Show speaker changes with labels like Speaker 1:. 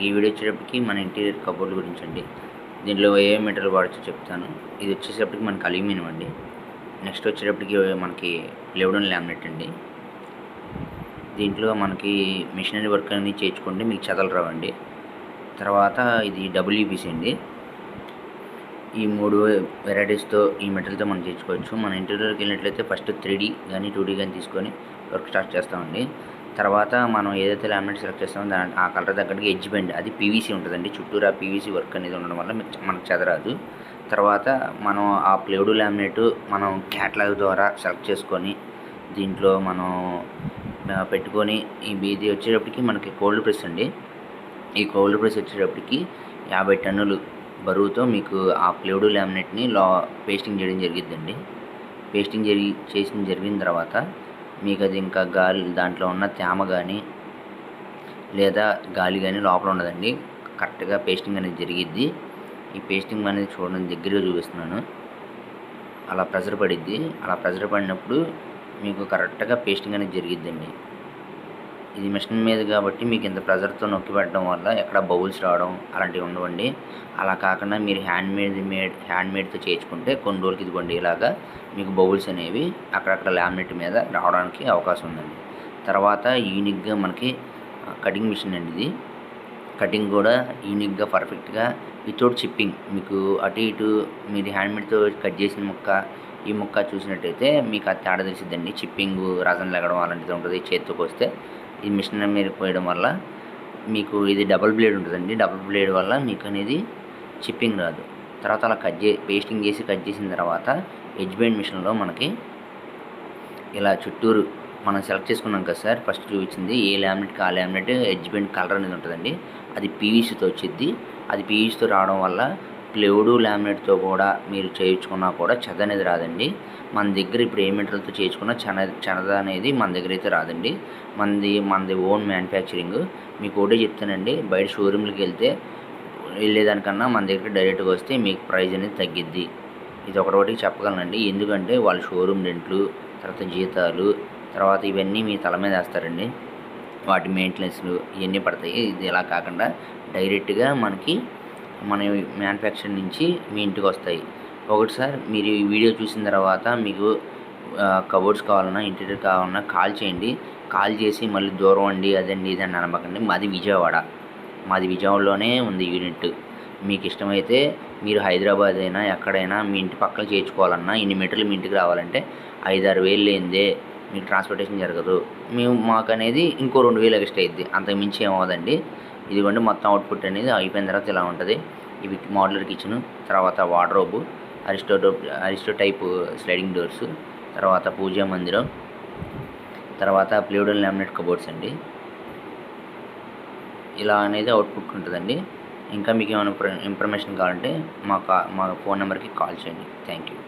Speaker 1: ఈ వీడియో వచ్చేటప్పటికి మన ఇంటీరియర్ కబోర్డ్ గురించి అండి. దీంట్లో ఏ మెటీరియల్ వాడచ్చో చెప్తాను. ఇది వచ్చేటప్పటికి మనకి అల్యూమినియం అండి. నెక్స్ట్ వచ్చేటప్పటికి మనకి ప్లైవుడ్ లామినేట్ అండి. దీంట్లో మనకి మిషనరీ వర్క్ అనేది చేయించుకుంటే మీకు చెదలు రావండి. తర్వాత ఇది డబ్ల్యూపీసీ అండి. ఈ 3 వెరైటీస్తో ఈ మెటీరియల్తో మనం చేయించుకోవచ్చు. మన ఇంటీరియర్కి వెళ్ళినట్లయితే ఫస్ట్ 3D కానీ 2D కానీ తీసుకొని వర్క్ స్టార్ట్ చేస్తామండి. తర్వాత మనం ఏదైతే లామినేట్ సెలెక్ట్ చేస్తామో ఆ కలర్ తగ్గట్టుగా ఎడ్జ్ బెండ్, అది పీవీసీ ఉంటుందండి. చుట్టూరా పీవీసీ వర్క్ అనేది ఉండడం వల్ల మనకు చెదరాదు. తర్వాత మనం ఆ ప్లైవుడ్ లామినేట్ మనం క్యాటలాగ్ ద్వారా సెలెక్ట్ చేసుకొని దీంట్లో మనం పెట్టుకొని ఇది వచ్చేటప్పటికి మనకి కోల్డ్ ప్రెస్ అండి. ఈ కోల్డ్ ప్రెస్ వచ్చేటప్పటికి 50 టన్నులు బరువుతో మీకు ఆ ప్లైవుడ్ లామినేట్ని పేస్టింగ్ చేయడం జరిగిద్దండి. పేస్టింగ్ జరిగిన తర్వాత మీకు అది ఇంకా గాలి దాంట్లో ఉన్న తేమ కానీ లేదా గాలి కానీ లోపల ఉండదండి. కరెక్ట్గా పేస్టింగ్ అనేది జరిగిద్ది. ఈ పేస్టింగ్ అనేది చూడండి, దగ్గరగా చూపిస్తున్నాను. అలా ప్రెషర్ పడిద్ది. అలా ప్రెషర్ పడినప్పుడు మీకు కరెక్ట్గా పేస్టింగ్ అనేది జరిగిద్దండి. ఇది మిషన్ మీద కాబట్టి మీకు ఇంత ప్రెషర్తో నొక్కి పెట్టడం వల్ల ఎక్కడ బౌల్స్ రావడం అలాంటివి ఉండవండి. అలా కాకుండా మీరు హ్యాండ్మేడ్తో చేయించుకుంటే కొన్ని రోజులకి ఇదిగోండి ఇలాగా మీకు బౌల్స్ అనేవి అక్కడక్కడ లామినేట్ మీద రావడానికి అవకాశం ఉందండి. తర్వాత యూనిక్గా మనకి కటింగ్ మిషన్ అండి. ఇది కటింగ్ కూడా యూనిక్గా పర్ఫెక్ట్గా వితౌట్ చిప్పింగ్, మీకు అటు ఇటు మీరు హ్యాండ్మేడ్తో కట్ చేసిన ముక్క ఈ ముక్క చూసినట్టయితే మీకు అది తేడా తెలిసిద్దండి. చిప్పింగ్ రసం లెగడం అలాంటిది ఉంటుంది. చేతితో వస్తే ఈ మిషన్ మీద పోయడం వల్ల మీకు ఇది డబుల్ బ్లేడ్ ఉంటుందండి. డబుల్ బ్లేడ్ వల్ల మీకు అనేది చిప్పింగ్ రాదు. తర్వాత అలా పేస్టింగ్ చేసి కట్ చేసిన తర్వాత ఎడ్జ్ బెండ్ మిషన్లో మనకి ఇలా చుట్టూరు మనం సెలెక్ట్ చేసుకున్నాం కదా సార్, ఫస్ట్ చూపించింది ఏ లామినేట్కి ఆ లామినేట్ ఎడ్జ్ బెండ్ కలర్ అనేది ఉంటుందండి. అది పీవీసీతో వచ్చింది. అది పీవీసీతో రావడం వల్ల ప్లైవుడ్ లామినేట్తో కూడా మీరు చేయించుకున్నా కూడా చెద అనేది రాదండి. మన దగ్గర ఇప్పుడు ఏ మెటీరియల్తో చేయించుకున్నా చెద అనేది మన దగ్గర అయితే రాదండి. మనది ఓన్ మ్యానుఫ్యాక్చరింగ్. మీకు ఒకటే చెప్తానండి, బయట షోరూమ్లకి వెళ్ళేదానికన్నా మన దగ్గర డైరెక్ట్గా వస్తే మీకు ప్రైస్ అనేది తగ్గిద్ది. ఇది ఒకటి చెప్పగలనండి. ఎందుకంటే వాళ్ళు షోరూమ్ రెంట్లు, తర్వాత జీతాలు, తర్వాత ఇవన్నీ మీ తల మీద వేస్తారండి. వాటి మెయింటెనెన్స్లు ఇవన్నీ పడతాయి. ఇది ఇలా కాకుండా డైరెక్ట్గా మన మ్యానుఫ్యాక్చర్ నుంచి మీ ఇంటికి వస్తాయి. ఒకటి సార్, మీరు ఈ వీడియో చూసిన తర్వాత మీకు కబోర్డ్స్ కావాలన్నా ఇంటీరియర్ కావాలన్నా కాల్ చేయండి. కాల్ చేసి మళ్ళీ దూరం అండి అదండి ఇదని అనమాకండి. మాది విజయవాడలోనే ఉంది యూనిట్. మీకు ఇష్టమైతే మీరు హైదరాబాద్ అయినా ఎక్కడైనా మీ ఇంటి పక్కన చేయించుకోవాలన్నా ఇన్ని మీటర్లు మీ ఇంటికి రావాలంటే 5-6 వేలు లేనిదే మీకు ట్రాన్స్పోర్టేషన్ జరగదు. మాకు అనేది ఇంకో 2,000 ఎక్స్ట్రా అయ్యిద్ది. అంతకు మించి ఏమవుదండి. ఇదిగోండి మొత్తం అవుట్పుట్ అనేది అయిపోయిన తర్వాత ఇలా ఉంటుంది. ఇవి మోడ్యులర్ కిచెను, తర్వాత wardrobe, Aristo type sliding doors, తర్వాత పూజా మందిరం, తర్వాత ప్లైవుడ్ లామినేట్ కబోర్డ్స్ అండి. ఇలా అనేది అవుట్పుట్ ఉంటుందండి. ఇంకా మీకు ఏమైనా ఇన్ఫర్మేషన్ కావాలంటే మా ఫోన్ నెంబర్కి కాల్ చేయండి. Thank you.